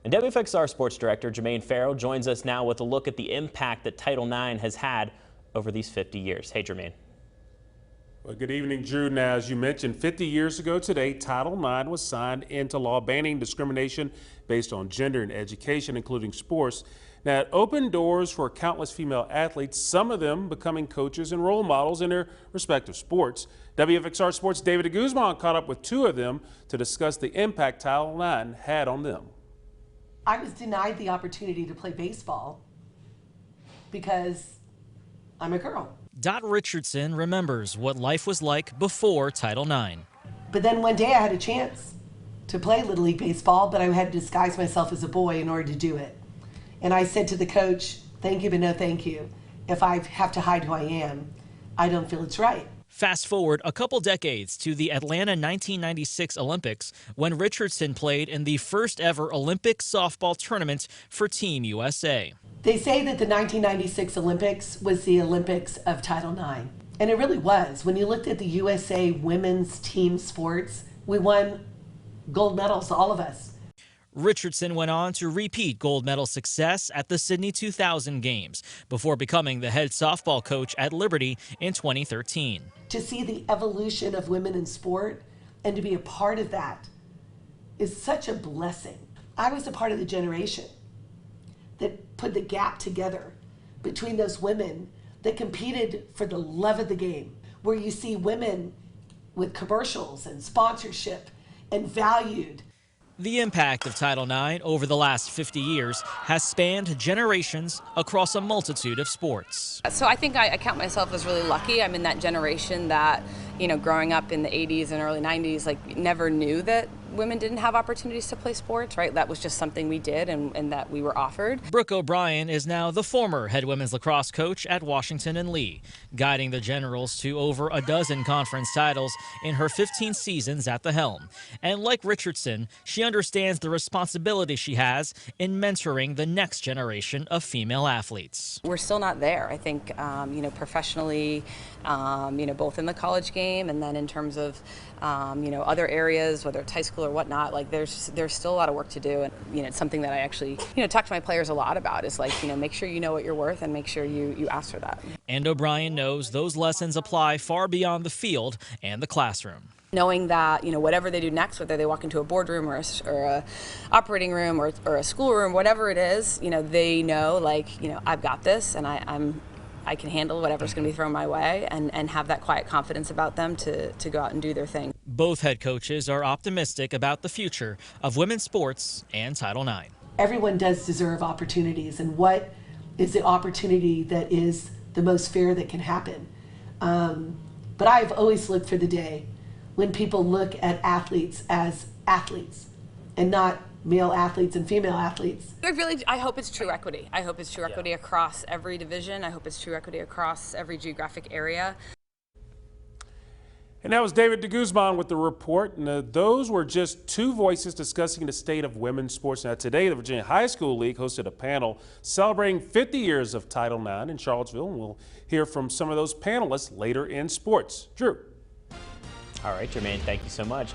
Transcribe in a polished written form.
And WFXR Sports Director Jermaine Farrell joins us now with a look at the impact that Title IX has had over these 50 years. Hey, Jermaine. Well, good evening, Drew. Now, as you mentioned, 50 years ago today, Title IX was signed into law, banning discrimination based on gender in education, including sports. Now, it opened doors for countless female athletes, some of them becoming coaches and role models in their respective sports. WFXR Sports' David de Guzman caught up with two of them to discuss the impact Title IX had on them. I was denied the opportunity to play baseball because I'm a girl. Dot Richardson remembers what life was like before Title IX. But then one day I had a chance to play Little League Baseball, but I had to disguise myself as a boy in order to do it. And I said to the coach, thank you, but no thank you. If I have to hide who I am, I don't feel it's right. Fast forward a couple decades to the Atlanta 1996 Olympics, when Richardson played in the first ever Olympic softball tournament for Team USA. They say that the 1996 Olympics was the Olympics of Title IX. And it really was. When you looked at the USA women's team sports, we won gold medals, all of us. Richardson went on to repeat gold medal success at the Sydney 2000 Games before becoming the head softball coach at Liberty in 2013. To see the evolution of women in sport and to be a part of that is such a blessing. I was a part of the generation that put the gap together between those women that competed for the love of the game, where you see women with commercials and sponsorship and valued. The impact of Title IX over the last 50 years has spanned generations across a multitude of sports. So I think I count myself as really lucky. I'm in that generation that, growing up in the 80s and early 90s, never knew that women didn't have opportunities to play sports, right? That was just something we did and that we were offered. Brooke O'Brien is now the former head women's lacrosse coach at Washington and Lee, guiding the Generals to over a dozen conference titles in her 15 seasons at the helm. And like Richardson, she understands the responsibility she has in mentoring the next generation of female athletes. We're still not there, I think, professionally, both in the college game and then in terms of, other areas, whether it's high school or whatnot. There's still a lot of work to do, and it's something that I actually talk to my players a lot about. Is make sure you know what you're worth and make sure you ask for that. And O'Brien knows those lessons apply far beyond the field and the classroom. Knowing that whatever they do next, whether they walk into a boardroom or a operating room or a schoolroom, whatever it is, they know I've got this and I can handle whatever's going to be thrown my way and have that quiet confidence about them to go out and do their thing. Both head coaches are optimistic about the future of women's sports and Title IX. Everyone does deserve opportunities, and what is the opportunity that is the most fair that can happen? But I've always looked for the day when people look at athletes as athletes and not male athletes and female athletes. I hope it's true equity. I hope it's true equity across every division. I hope it's true equity across every geographic area. And that was David de Guzman with the report. And those were just two voices discussing the state of women's sports. Now today, the Virginia High School League hosted a panel celebrating 50 years of Title IX in Charlottesville. And we'll hear from some of those panelists later in sports. Drew. All right, Jermaine, thank you so much.